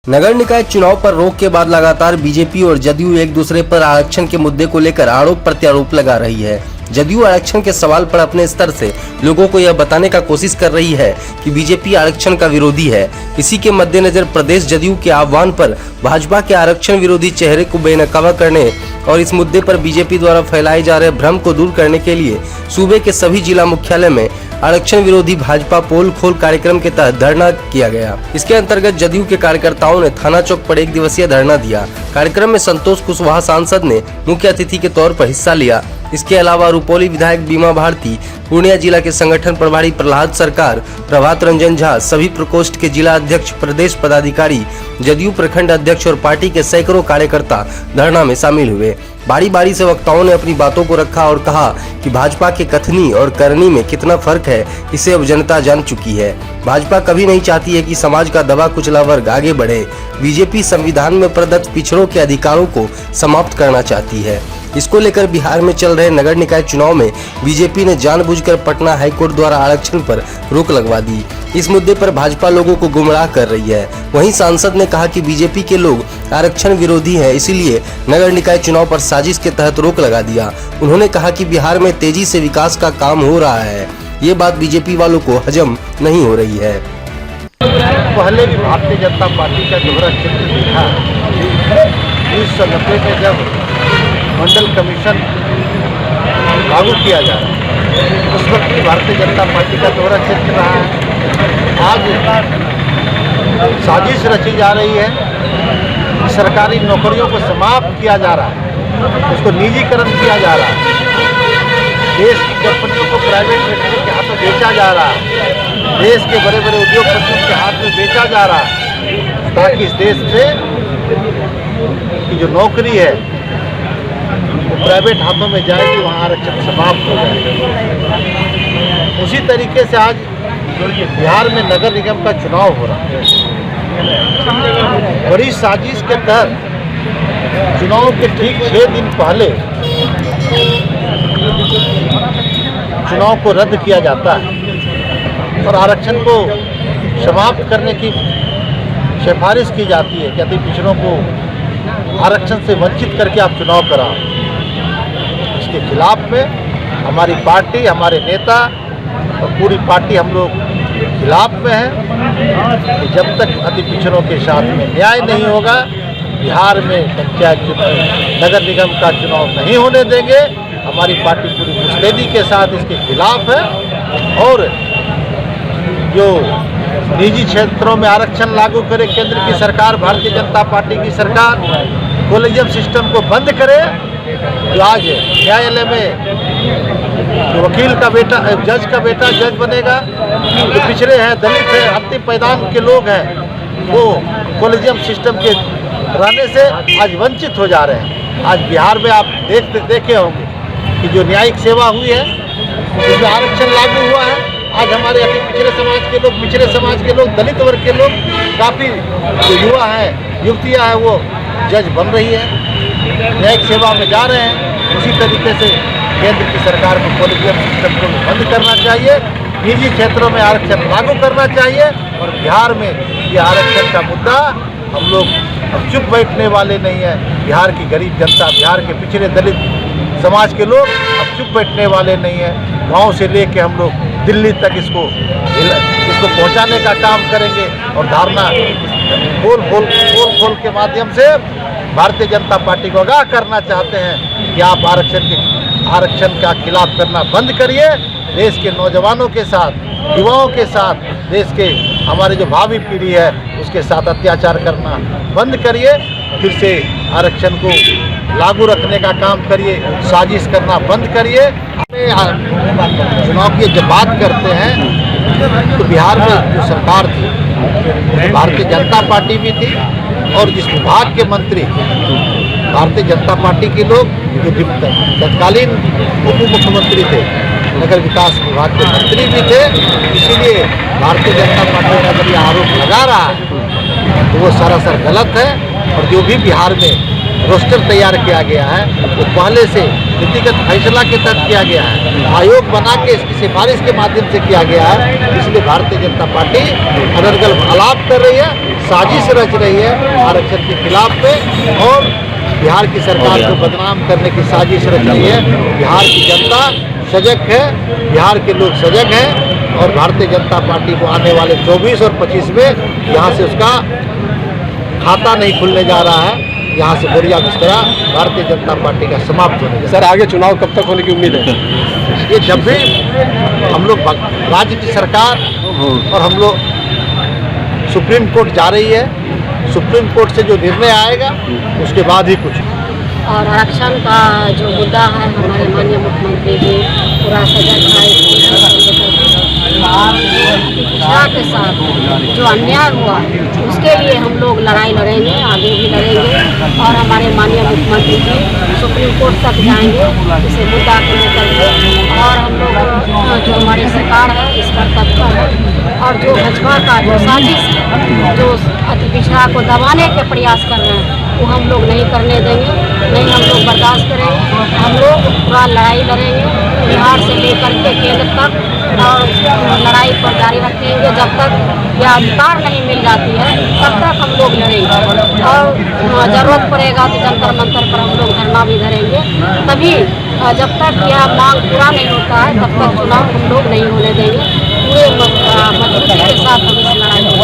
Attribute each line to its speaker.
Speaker 1: नगर निकाय चुनाव पर रोक के बाद लगातार बीजेपी और जदयू एक दूसरे पर आरक्षण के मुद्दे को लेकर आरोप प्रत्यारोप लगा रही है। जदयू आरक्षण के सवाल पर अपने स्तर से लोगों को यह बताने का कोशिश कर रही है कि बीजेपी आरक्षण का विरोधी है। इसी के मद्देनजर प्रदेश जदयू के आह्वान पर भाजपा के आरक्षण विरोधी चेहरे को बेनकाब करने और इस मुद्दे पर बीजेपी द्वारा फैलाए जा रहे भ्रम को दूर करने के लिए सूबे के सभी जिला मुख्यालय में आरक्षण विरोधी भाजपा पोल खोल कार्यक्रम के तहत धरना किया गया। इसके अंतर्गत जदयू के कार्यकर्ताओं ने थाना चौक पर 1 दिवसीय धरना दिया। कार्यक्रम में संतोष कुशवाहा सांसद ने मुख्य अतिथि के तौर पर हिस्सा लिया। इसके अलावा रुपौली विधायक बीमा भारती, पूर्णिया जिला के संगठन प्रभारी प्रहलाद सरकार, प्रभात रंजन झा, सभी प्रकोष्ठ के जिला अध्यक्ष, प्रदेश पदाधिकारी, जदयू प्रखंड अध्यक्ष और पार्टी के सैकड़ों कार्यकर्ता धरना में शामिल हुए। बारी बारी से वक्ताओं ने अपनी बातों को रखा और कहा कि भाजपा के कथनी और करनी में कितना फर्क है, इसे अब जनता जान चुकी है। भाजपा कभी नहीं चाहती है कि समाज का दबा कुचला वर्ग आगे बढ़े। बीजेपी संविधान में प्रदत्त पिछड़ों के अधिकारों को समाप्त करना चाहती है। इसको लेकर बिहार में चल रहे नगर निकाय चुनाव में बीजेपी ने जानबूझकर पटना हाईकोर्ट द्वारा आरक्षण पर रोक लगवा दी। इस मुद्दे पर भाजपा लोगों को गुमराह कर रही है। वहीं सांसद ने कहा कि बीजेपी के लोग आरक्षण विरोधी हैं, इसीलिए नगर निकाय चुनाव पर साजिश के तहत रोक लगा दिया। उन्होंने कहा कि बिहार में तेजी से विकास का काम हो रहा है। ये बात बीजेपी वालों को हजम नहीं हो रही है।
Speaker 2: पहले भी भारतीय जनता पार्टी का दोहरा चित्र दिखा। 1990 में जब मंडल कमीशन लागू किया जा रहा है, उस वक्त भी भारतीय जनता पार्टी का दोहरा चित्र रहा है। आज साजिश रची जा रही है, सरकारी नौकरियों को समाप्त किया जा रहा है, उसको निजीकरण किया जा रहा है, देश की कंपनियों को प्राइवेट सेक्टर के हाथों बेचा जा रहा है, देश के बड़े बड़े उद्योगपतियों के हाथ में बेचा जा रहा है, ताकि इस देश में की जो नौकरी है वो प्राइवेट हाथों में जाएगी, वहाँ आरक्षण समाप्त हो जाएगा। उसी तरीके से आज बिहार में नगर निगम का चुनाव हो रहा है। बड़ी साजिश के तहत चुनाव के ठीक 6 दिन पहले चुनाव को रद्द किया जाता है और आरक्षण को समाप्त करने की सिफारिश की जाती है कि अति पिछड़ों को आरक्षण से वंचित करके आप चुनाव कराओ। इसके खिलाफ में हमारी पार्टी, हमारे नेता और पूरी पार्टी हम लोग खिलाफ में है कि जब तक अति पिछड़ों के साथ में न्याय नहीं होगा, बिहार में पंचायत चुनाव, नगर निगम का चुनाव नहीं होने देंगे। हमारी पार्टी पूरी मुस्तैदी के साथ इसके खिलाफ है और जो निजी क्षेत्रों में आरक्षण लागू करे केंद्र की सरकार, भारतीय जनता पार्टी की सरकार, कॉलेजियम सिस्टम को बंद करे। जो आज न्यायालय में जो वकील का बेटा, जज का बेटा जज बनेगा, जो पिछड़े हैं, दलित हैं, अंतिम पैदान के लोग हैं, वो कॉलेजियम सिस्टम के रहने से आज वंचित हो जा रहे हैं। आज बिहार में आप देखे होंगे कि जो न्यायिक सेवा हुई है, जिसमें आरक्षण लागू हुआ है, आज हमारे अति पिछड़े समाज के लोग, पिछड़े समाज के लोग, दलित वर्ग के लोग, काफ़ी जो युवा हैं, युवतियाँ हैं, वो जज बन रही है, न्यायिक सेवा में जा रहे हैं। उसी तरीके से केंद्र की सरकार को कॉलेजियम सिस्टम को बंद करना चाहिए, निजी क्षेत्रों में आरक्षण लागू करना चाहिए और बिहार में ये आरक्षण का मुद्दा हम लोग अब चुप बैठने वाले नहीं हैं। बिहार की गरीब जनता, बिहार के पिछड़े दलित समाज के लोग अब चुप बैठने वाले नहीं हैं। गाँव से लेके हम लोग दिल्ली तक इसको पहुंचाने का काम करेंगे और धारणा पोल के माध्यम से भारतीय जनता पार्टी को आगाह करना चाहते हैं कि आप आरक्षण का खिलाफ करना बंद करिए। देश के नौजवानों के साथ, युवाओं के साथ, देश के हमारे जो भावी पीढ़ी है उसके साथ अत्याचार करना बंद करिए। फिर से आरक्षण को लागू रखने का काम करिए, साजिश करना बंद करिए। चुनाव की जब बात करते हैं तो बिहार में जो सरकार थी, तो भारतीय जनता पार्टी भी थी और जिस विभाग के मंत्री भारतीय जनता पार्टी के लोग, जो तत्कालीन उप मुख्यमंत्री थे, नगर विकास विभाग के मंत्री भी थे। इसीलिए भारतीय जनता पार्टी का अगर यह आरोप लगा रहा है तो वो सरासर गलत है। और जो भी बिहार में रोस्टर तैयार किया गया है वो पहले से नीतिगत फैसला के तहत किया गया है, आयोग बना के इसकी सिफारिश के माध्यम से किया गया है। इसलिए भारतीय जनता पार्टी अनर्गल आलाप कर रही है, साजिश रच रही है आरक्षण के खिलाफ में, और बिहार की सरकार को बदनाम करने की साजिश रच रही है। बिहार की जनता सजग है, बिहार के लोग सजग हैं, और भारतीय जनता पार्टी को आने वाले 24 और 25 में यहाँ से उसका खाता नहीं खुलने जा रहा है। यहाँ से बोरिया बिस्तरा भारतीय जनता पार्टी का समाप्त होने जा रहा है।
Speaker 3: सर आगे चुनाव कब तक होने की उम्मीद है?
Speaker 2: ये जब भी हम लोग राज्य की सरकार और हम लोग सुप्रीम कोर्ट जा रही है, सुप्रीम कोर्ट से जो निर्णय आएगा उसके बाद ही कुछ।
Speaker 4: और आरक्षण का जो मुद्दा है, हमारे माननीय मुख्यमंत्री जी पूरा सजग है। पिछड़ा के साथ जो अन्याय हुआ उसके लिए हम लोग लड़ाई लड़ेंगे, आगे भी लड़ेंगे, और हमारे माननीय मुख्यमंत्री जी सुप्रीम कोर्ट तक जाएंगे इसे मुद्दा को लेकर के। और हम लोग जो हमारी सरकार है इस पर तत्पर है, और जो भाजपा का जो साजिश है, जो अति पिछड़ा को दबाने के प्रयास कर रहे हैं, वो हम लोग नहीं करने देंगे, नहीं हम लोग बर्दाश्त करेंगे। हम लोग पूरा लड़ाई लड़ेंगे बिहार से लेकर के केंद्र तक, और लड़ाई पर जारी रखेंगे जब तक यह अधिकार नहीं मिल जाती है, तब तक हम लोग लड़ेंगे। और ज़रूरत पड़ेगा तो जंतर मंतर पर हम लोग धरना भी धरेंगे। तभी जब तक यह मांग पूरा नहीं होता है तब तक चुनाव हम लोग नहीं होने देंगे। पूरे मजबूती के साथ हम इस लड़ाई को